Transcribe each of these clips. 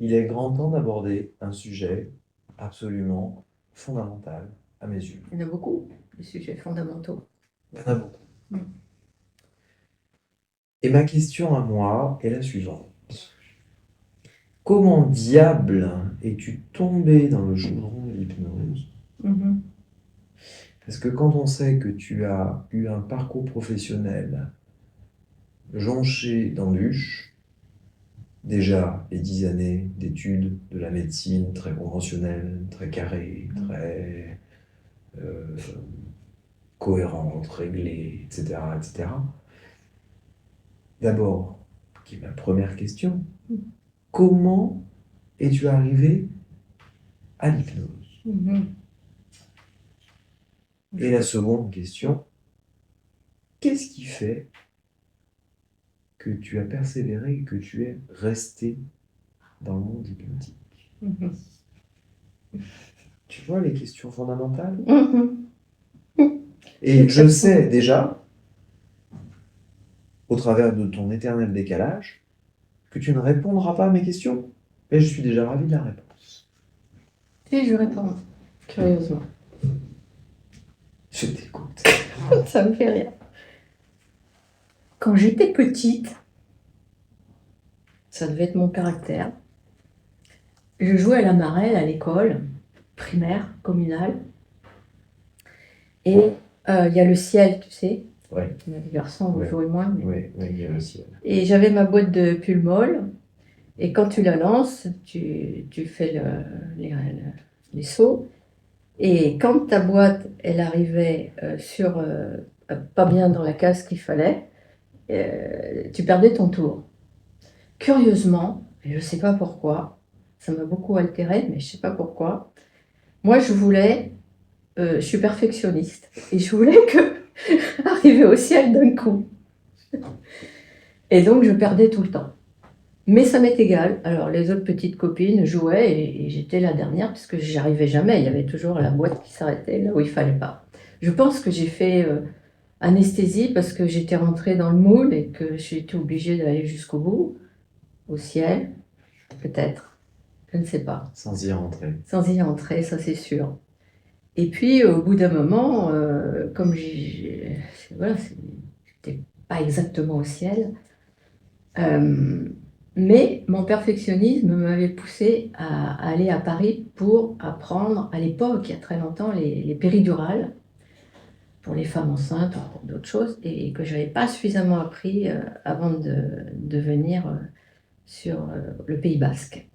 il est grand temps d'aborder un sujet absolument fondamental à mes yeux. Il y en a beaucoup, des sujets fondamentaux. Il y en a beaucoup. Mm. Et ma question à moi est la suivante. Comment diable es-tu tombé dans le chaudron de l'hypnose? Mhm. Parce que quand on sait que tu as eu un parcours professionnel jonché d'embûches, déjà les 10 années d'études de la médecine très conventionnelle, très carrée, très euh, cohérente, réglée, etc., etc. D'abord, qui est ma première question, comment es-tu arrivé à l'hypnose? Mhm. Et la seconde question, qu'est-ce qui fait que tu as persévéré et que tu es resté dans le monde hypnotique? Mhm. Tu vois les questions fondamentales? Mhm. Et je sais déjà, au travers de ton éternel décalage, que tu ne répondras pas à mes questions. Mais je suis déjà ravi de la réponse. Si je réponds, curieusement. Je t'écoute. Ça me fait rire. Quand j'étais petite, ça devait être mon caractère, je jouais à la marelle à l'école primaire, communale. Et il y a le ciel, tu sais. Ouais. Les garçons, vous Ouais. jouez moins. Mais... Oui, il y a le ciel. Et j'avais ma boîte de pulmol. Et quand tu la lances, tu fais les sauts. Et quand ta boîte, elle arrivait pas bien dans la case qu'il fallait, tu perdais ton tour. Curieusement, et je ne sais pas pourquoi, ça m'a beaucoup altéré, mais je ne sais pas pourquoi, moi je suis perfectionniste, et je voulais arriver au ciel d'un coup. Et donc je perdais tout le temps. Mais ça m'est égal. Alors, les autres petites copines jouaient et j'étais la dernière parce que j'y arrivais jamais. Il y avait toujours la boîte qui s'arrêtait là où il fallait pas. Je pense que j'ai fait anesthésie parce que j'étais rentrée dans le moule et que j'ai été obligée d'aller jusqu'au bout, au ciel, peut-être. Je ne sais pas. Sans y rentrer. Sans y entrer, ça c'est sûr. Et puis, au bout d'un moment, comme voilà, j'étais pas exactement au ciel. Euh, mais mon perfectionnisme m'avait poussé à aller à Paris pour apprendre, à l'époque, il y a très longtemps, les péridurales pour les femmes enceintes ou pour d'autres choses, et que je n'avais pas suffisamment appris avant de venir sur le Pays Basque.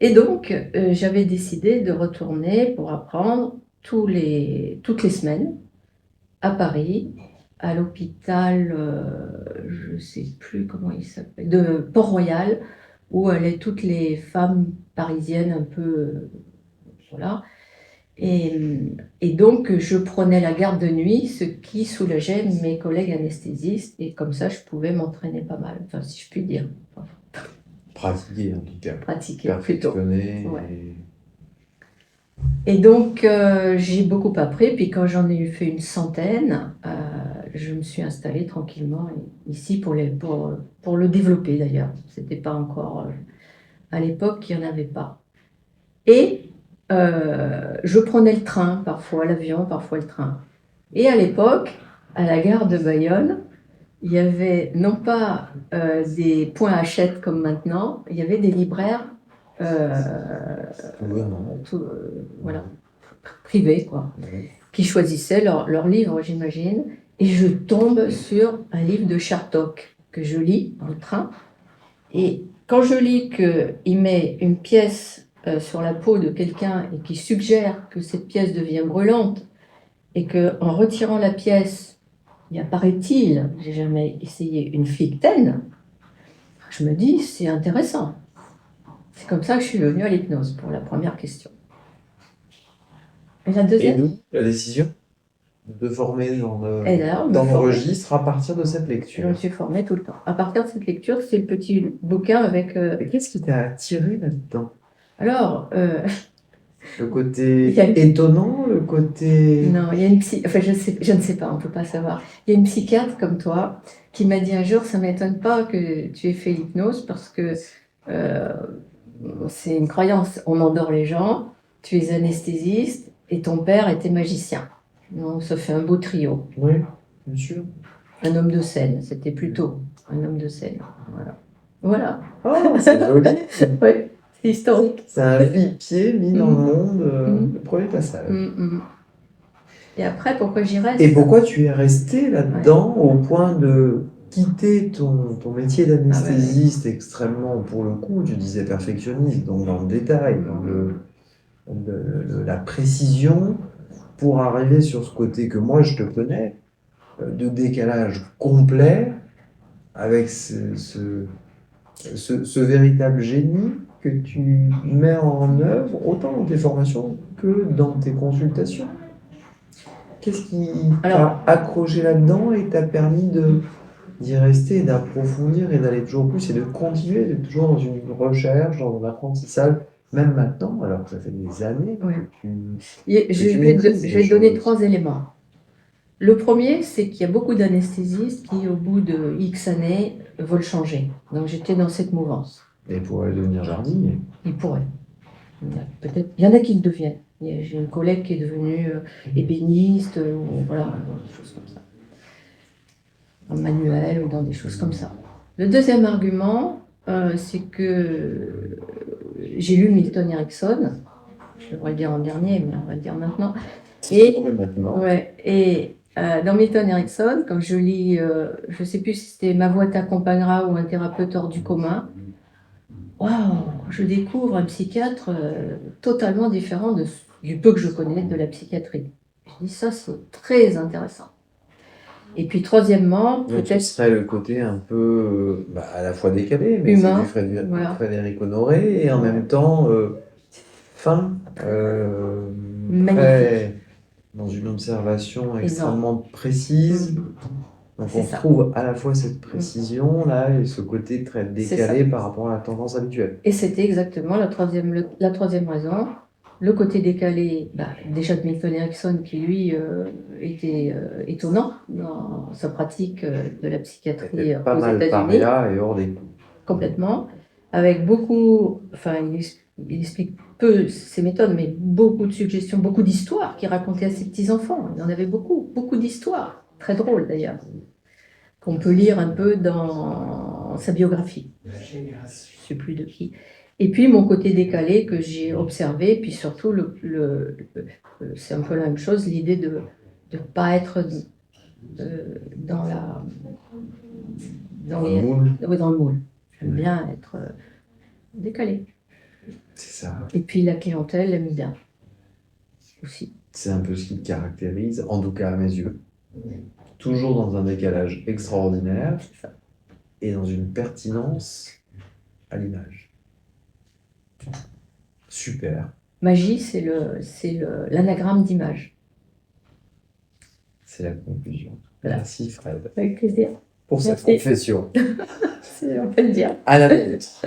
Et donc, j'avais décidé de retourner pour apprendre toutes les semaines à Paris, à l'hôpital, je ne sais plus comment il s'appelle, de Port-Royal, où allaient toutes les femmes parisiennes un peu, voilà. Et donc, je prenais la garde de nuit, ce qui soulageait mes collègues anesthésistes, et comme ça, je pouvais m'entraîner pas mal, enfin, si je puis dire. Enfin, Pratiquer en tout cas. pratiquer plutôt. Perfectionner. Ouais. Et donc, j'ai beaucoup appris. Puis quand j'en ai fait une centaine, je me suis installée tranquillement ici pour le développer d'ailleurs. C'était pas encore, à l'époque, il n'y en avait pas. Et je prenais le train, parfois l'avion, parfois le train. Et à l'époque, à la gare de Bayonne, il y avait non pas des points Hachette comme maintenant, il y avait des libraires voilà, privés, quoi, qui choisissaient leurs livres, j'imagine. Et je tombe sur un livre de Chartok que je lis dans le train. Et quand je lis qu'il met une pièce sur la peau de quelqu'un et qui suggère que cette pièce devient brûlante et qu'en retirant la pièce, il y a, paraît-il, j'ai jamais essayé, une fictaine, je me dis, c'est intéressant. C'est comme ça que je suis venue à l'hypnose pour la première question. Et la Et deuxième? nous, la décision de former dans Et là, le registre à partir de cette je me lecture. suis formée tout le temps. À partir de cette lecture, c'est le petit bouquin avec... Et qu'est-ce qui t'a attiré là-dedans? Alors, Le côté il y a une- étonnant, le côté... non, il y a une enfin, je ne sais pas, on ne peut pas savoir. Il y a une psychiatre comme toi qui m'a dit un jour, ça ne m'étonne pas que tu aies fait l'hypnose parce que c'est une croyance. On endort les gens, tu es anesthésiste et ton père était magicien. Donc, ça fait un beau trio. Oui, bien sûr. Un homme de scène, c'était plutôt un homme de scène. Voilà. Voilà. Oh, c'est joli. Oui, c'est historique. C'est un joli pied mis dans le monde, Mm. le premier passage. Et après, pourquoi j'y reste? Et pourquoi tu es resté là-dedans au point de quitter ton métier d'anesthésiste extrêmement, pour le coup, tu disais perfectionniste, donc dans le détail, dans la précision, pour arriver sur ce côté que moi je te connais, de décalage complet, avec ce véritable génie que tu mets en œuvre, autant dans tes formations que dans tes consultations. Qu'est-ce qui t'a accroché là-dedans et t'a permis d'y rester, et d'approfondir et d'aller toujours plus et de continuer, d'être toujours dans une recherche, dans un apprentissage, même maintenant, alors que ça fait des années que Je vais donner 3 éléments. Le premier, c'est qu'il y a beaucoup d'anesthésistes qui, au bout de X années, veulent changer. Donc j'étais dans cette mouvance. Et pourraient devenir jardinier. Ils pourraient. Peut-être. Il y en a qui le deviennent. J'ai une collègue qui est devenue ébéniste, ou voilà, des choses comme ça. En manuel ou dans des choses comme ça. Le deuxième argument, c'est que j'ai lu Milton Erickson. Je devrais le dire en dernier, mais on va le dire maintenant. Et dans Milton Erickson, quand je lis, je ne sais plus si c'était Ma voix t'accompagnera ou Un thérapeute hors du commun, waouh, je découvre un psychiatre totalement différent du peu que je connais de la psychiatrie. Je dis ça, c'est très intéressant. Et puis troisièmement, peut-être... Ce serait le côté un peu à la fois décalé, mais humain, c'est du Frédéric Honoré, et en même temps fin, très, dans une observation extrêmement précise. Donc on retrouve à la fois cette précision là et ce côté très décalé par rapport à la tendance habituelle. Et c'était exactement la troisième raison. Le côté décalé, déjà de Milton Erickson, qui lui était étonnant dans sa pratique de la psychiatrie pas aux mal États-Unis. paria et hors des clous. Complètement. Avec beaucoup, enfin, il explique peu ses méthodes, mais beaucoup de suggestions, beaucoup d'histoires qu'il racontait à ses petits-enfants. Il y en avait beaucoup, beaucoup d'histoires, très drôles d'ailleurs, qu'on peut lire un peu dans sa biographie. Je ne sais plus de qui. Et puis mon côté décalé que j'ai observé, puis surtout, c'est un peu la même chose, l'idée de ne pas être dans le moule. J'aime bien être décalé. C'est ça. Et puis la clientèle aime bien aussi. C'est un peu ce qui te caractérise, en tout cas à mes yeux. Toujours dans un décalage extraordinaire et dans une pertinence à l'image. Super. Magie, c'est l'anagramme d'image. C'est la conclusion. Voilà. Merci Fred. Avec plaisir. Pour cette confession. On peut le dire. À la minute.